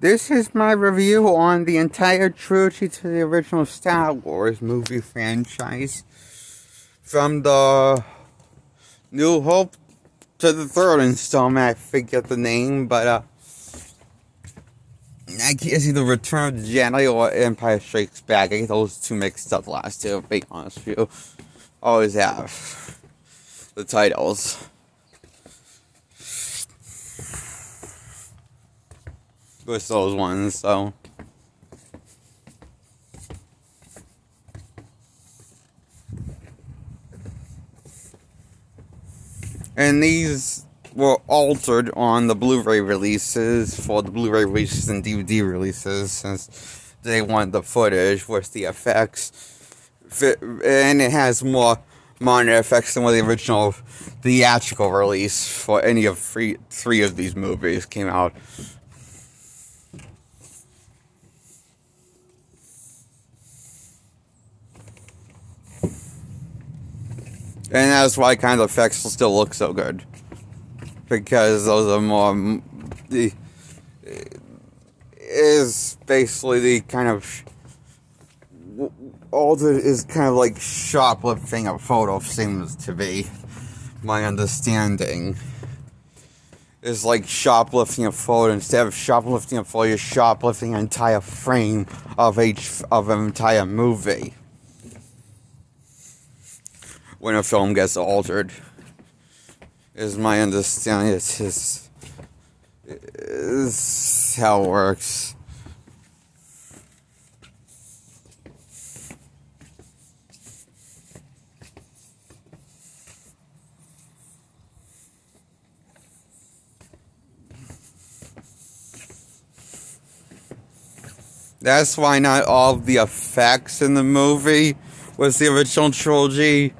This is my review on the entire trilogy to the original Star Wars movie franchise. From the New Hope to the third installment, I forget the name, but I guess either Return of the Jedi or Empire Strikes Back. I get those two mixed up the last two, to be honest with you. Always have the titles. With those ones, so. And these were altered on the Blu-ray releases, for the Blu-ray releases and DVD releases, since they want the footage with the effects. And it has more minor effects than what the original theatrical release for any of three of these movies came out. And that's why kind of effects still look so good. Because those are more... is basically the kind of... all the is kind of like shoplifting a photo seems to be. My understanding. Is like shoplifting a photo. Instead of shoplifting a photo, you're shoplifting an entire frame of an entire movie. When a film gets altered, is my understanding. It's how it works. That's why not all of the effects in the movie was the original trilogy.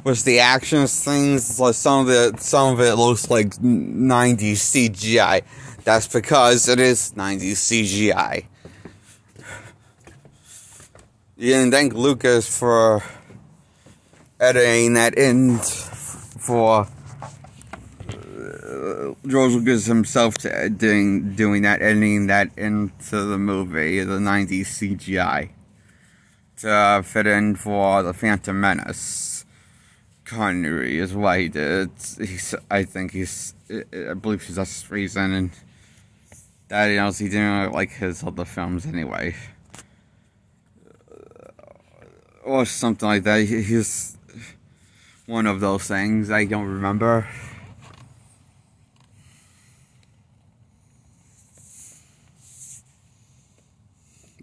Was the action things, like some of it looks like 90s CGI. That's because it is 90s CGI. You didn't thank Lucas for editing that in, for George Lucas himself to doing that, editing that into the movie, the 90s CGI, to fit in for the Phantom Menace. Continuity is why he did. I believe that's the reason, and that, he didn't like his other films anyway, or something like that. He's one of those things. I don't remember.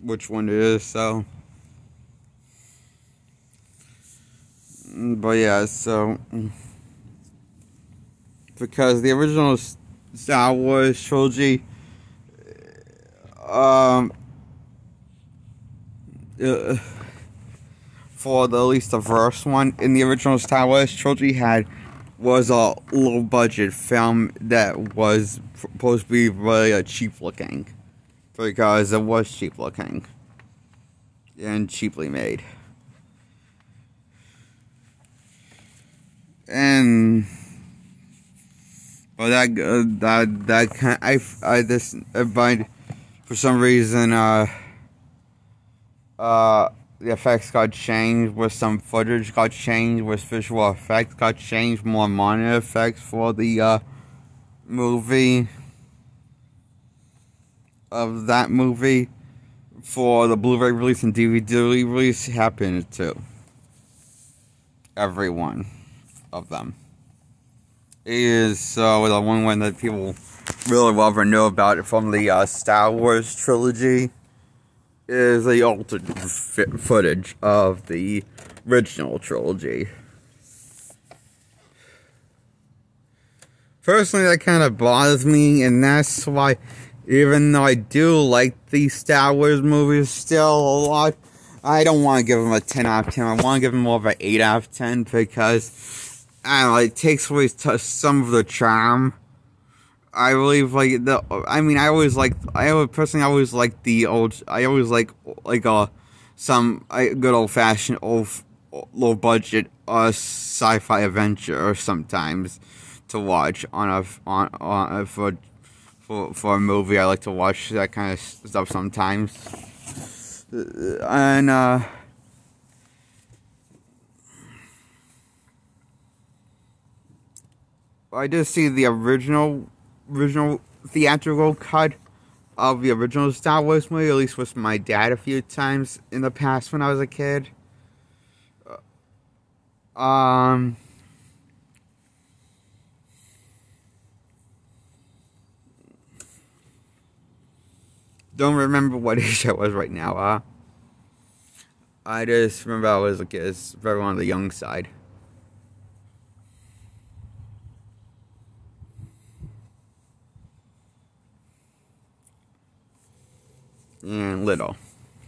Which one it is, so. But yeah, so, because the original Star Wars trilogy, for at least the first one in the original Star Wars trilogy was a low budget film that was supposed to be really cheap looking, because it was cheap looking and cheaply made. And but that kind for some reason the effects got changed, with some footage got changed, with visual effects got changed, more minor effects for the movie of that movie for the Blu-ray release and DVD release happened too. Every one of them is the one that people really will ever know about it from the Star Wars trilogy is the altered footage of the original trilogy. Personally, that kind of bothers me, and that's why, even though I do like the Star Wars movies still a lot, I don't want to give them a 10 out of 10. I want to give them more of an 8 out of 10, because I don't know, it takes away some of the charm. I believe, like, personally always like the old, I always like some good old-fashioned, low-budget, sci-fi adventure sometimes to watch for for a movie. I like to watch that kind of stuff sometimes. And I did see the original theatrical cut of the original Star Wars movie, at least with my dad a few times in the past when I was a kid. Don't remember what age I was right now. I just remember I was a kid. It's very on the young side. And little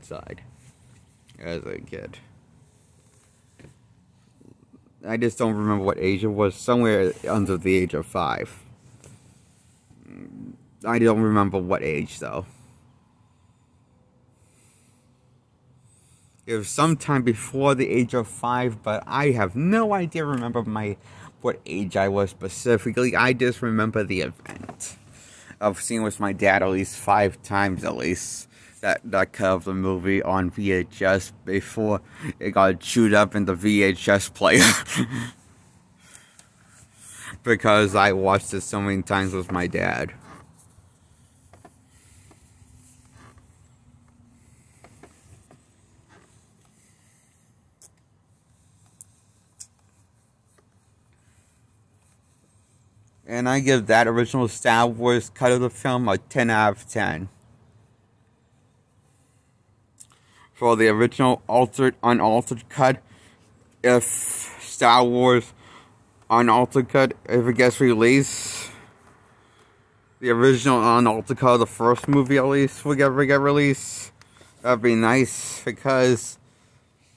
side as a kid. I just don't remember what age it was. Somewhere under the age of 5. I don't remember what age though. It was sometime before the age of 5, but I have no idea. Remember what age I was specifically. I just remember the event of seeing with my dad at least 5 times at least. That cut of the movie on VHS before it got chewed up in the VHS player. Because I watched it so many times with my dad. And I give that original Star Wars cut of the film a 10 out of 10. For the original unaltered cut, if Star Wars unaltered cut, if it gets released, the original unaltered cut of the first movie at least will get released. That'd be nice, because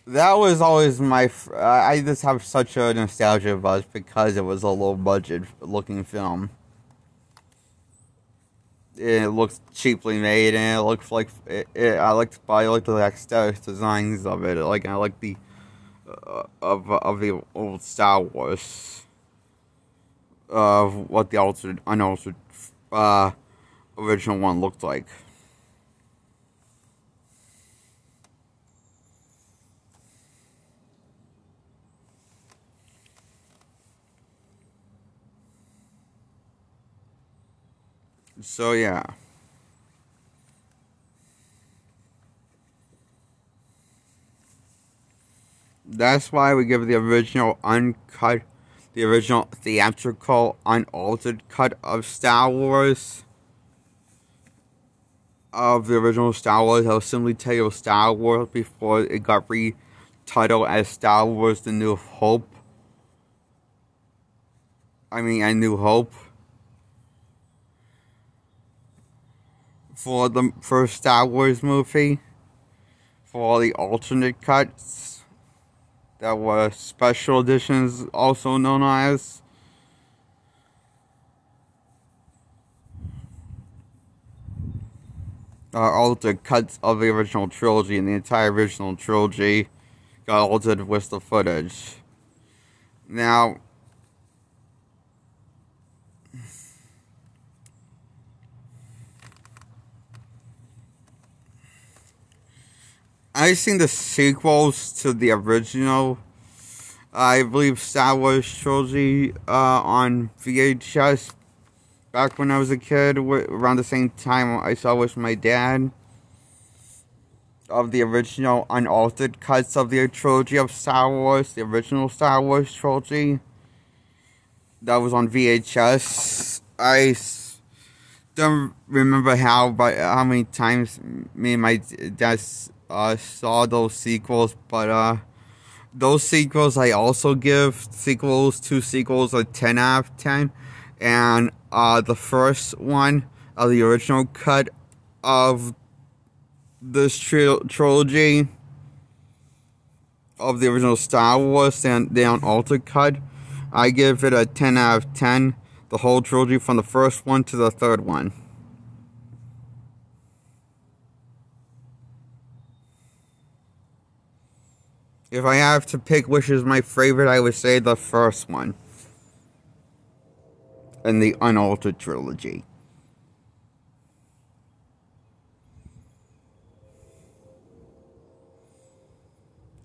that was always I just have such a nostalgia buzz because it was a low budget looking film. It looks cheaply made, and it looks like I like the aesthetic designs of it. I like the of the old Star Wars, of what the unaltered original one looked like. So yeah. That's why we give the original uncut, the original theatrical unaltered cut of Star Wars. Of the original Star Wars, I will simply titled Star Wars before it got retitled as Star Wars The New Hope. A New Hope. For the first Star Wars movie, for all the alternate cuts that were special editions, also known as. Altered cuts of the original trilogy, and the entire original trilogy got altered with the footage. Now, I've seen the sequels to the original, I believe, Star Wars trilogy on VHS back when I was a kid, around the same time I saw with my dad, of the original unaltered cuts of the trilogy of Star Wars, the original Star Wars trilogy that was on VHS. I don't remember how many times me and my dad saw those sequels, but those sequels I also give two sequels a 10 out of 10, and the first one of the original cut of this trilogy of the original Star Wars and the unaltered cut, I give it a 10 out of 10, the whole trilogy from the first one to the third one. If I have to pick which is my favorite, I would say the first one. And the unaltered trilogy.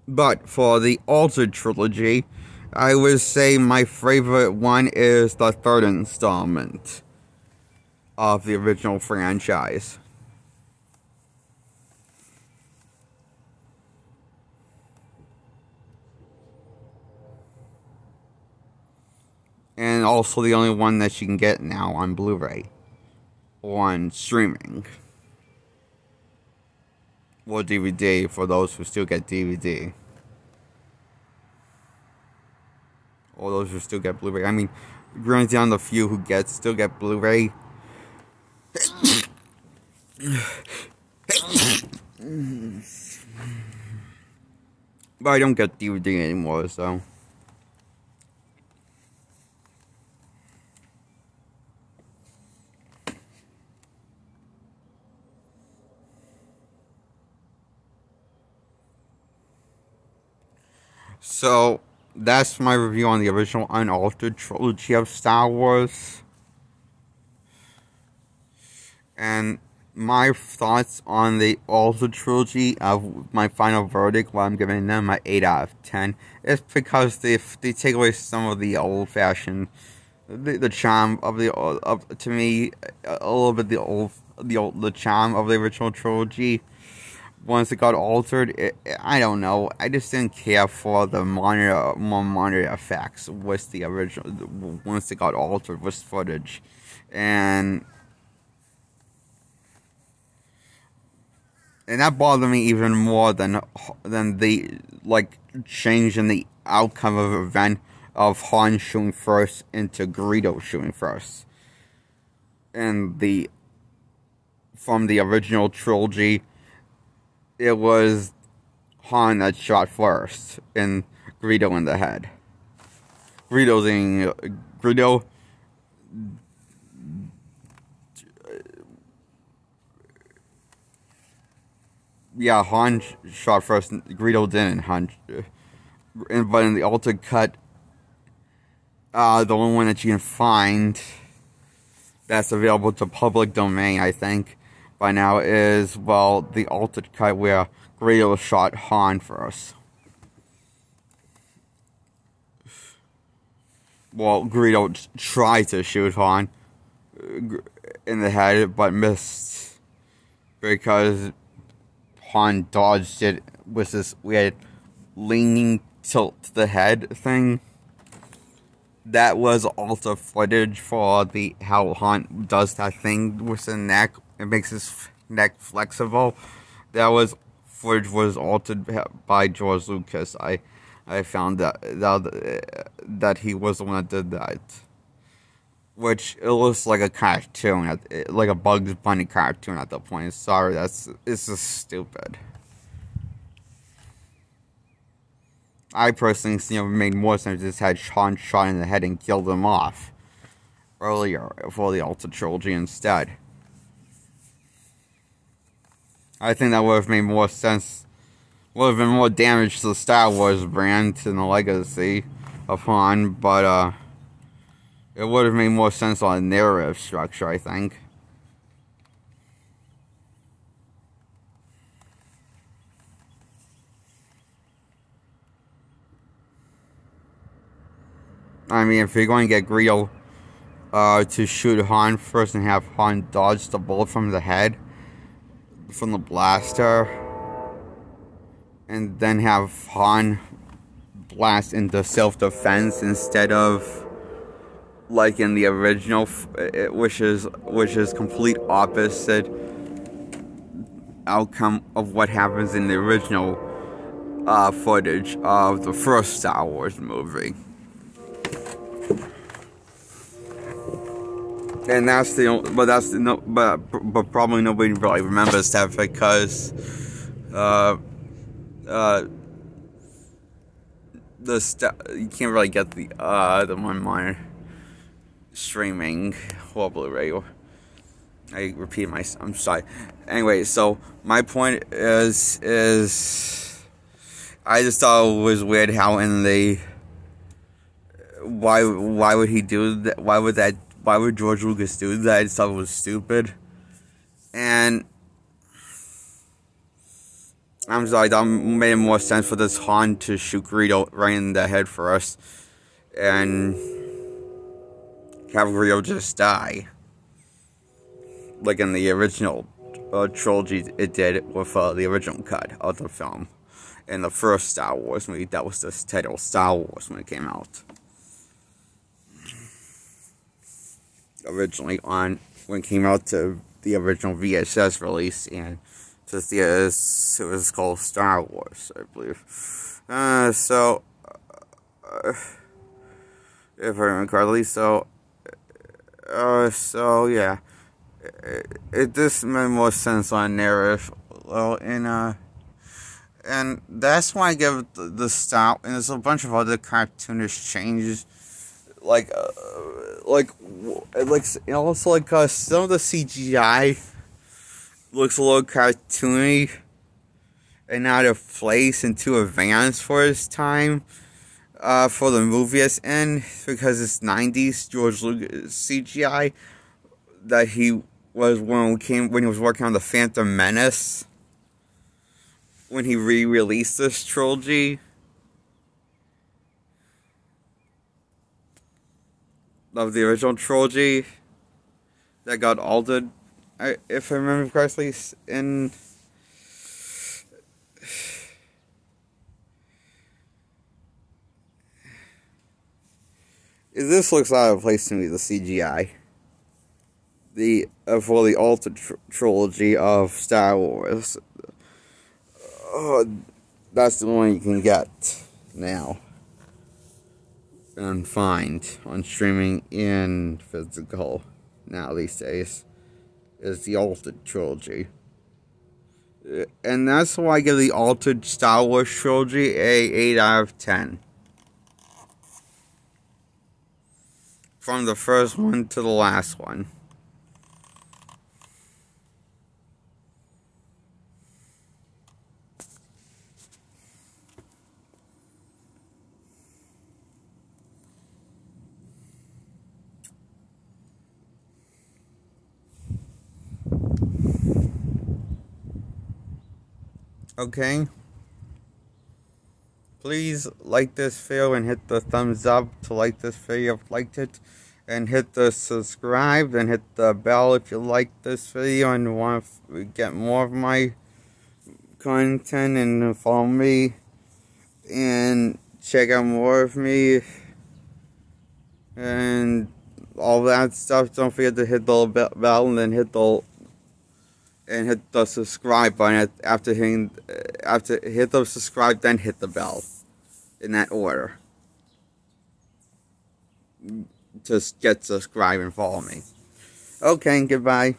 But for the altered trilogy, I would say my favorite one is the third installment of the original franchise. And also the only one that you can get now on Blu-ray. Or on streaming. Or DVD for those who still get DVD. Or those who still get Blu-ray. I mean, granted down the few who still get Blu-ray. But I don't get DVD anymore, so. So, that's my review on the original unaltered trilogy of Star Wars. And my thoughts on the altered trilogy of my final verdict, why I'm giving them an 8 out of 10, is because they take away some of the old-fashioned, the charm of to me, a little bit the charm of the original trilogy. Once it got altered, I don't know. I just didn't care for the more monitor effects with the original. Once it got altered with footage, and that bothered me even more than the change in the outcome of the event of Han shooting first into Greedo shooting first, and from the original trilogy. It was Han that shot first, and Greedo in the head. Yeah, Han shot first, Greedo didn't. But in the altered cut, the only one that you can find that's available to public domain, I think, by now is, well, the altered cut where Greedo shot Han first. Well, Greedo tried to shoot Han in the head, but missed because Han dodged it with this weird leaning tilt to the head thing. That was also footage for how Han does that thing with the neck. It makes his neck flexible. That footage was altered by George Lucas. I found that he was the one that did that. Which it looks like a cartoon, like a Bugs Bunny cartoon at the point. Sorry, it's just stupid. I personally think it made more sense if this had Han shot in the head and killed him off earlier for the altered trilogy instead. I think that would have made more sense, would have been more damage to the Star Wars brand and the legacy of Han, but it would have made more sense on a narrative structure, I think. I mean, if you're going to get Greedo to shoot Han first and have Han dodge the bullet from the head, from the blaster, and then have Han blast into self-defense instead of like in the original, which is complete opposite outcome of what happens in the original footage of the first Star Wars movie. And that's but probably nobody really remembers that because you can't really get the one monitor streaming or Blu-ray. I repeat I'm sorry. Anyway, so my point is I just thought it was weird how in the why would he do that? Why would George Lucas do that? I just thought it was stupid. And I'm sorry, that made more sense for this Han to shoot Greedo right in the head first, and have Greedo just die. Like in the original trilogy, it did with the original cut of the film. In the first Star Wars movie, that was the title, Star Wars, when it came out. Originally when it came out to the original VHS release, and to theaters, it was called Star Wars, I believe. If I remember correctly, so yeah. It just made more sense on narrative. Well, and that's why I give the style, and there's a bunch of other cartoonish changes, like also some of the CGI looks a little cartoony and out of place and too advanced for its time, for the movie it's in, because it's 90s George Lucas CGI that he was when he was working on the Phantom Menace, when he re-released this trilogy of the original trilogy that got altered, if I remember correctly. In this looks out of place to me, the CGI. For the altered trilogy of Star Wars. That's the one you can get now and find on streaming and physical now these days, is the altered trilogy. And that's why I give the altered Star Wars trilogy a 8 out of 10. From the first one to the last one. Okay, please like this video and hit the thumbs up to like this video if you liked it, and hit the subscribe and hit the bell if you like this video and want to get more of my content, and follow me and check out more of me and all that stuff. Don't forget to hit the bell and then hit the subscribe button. After hit the subscribe, then hit the bell, in that order. Just get subscribed and follow me. Okay, goodbye.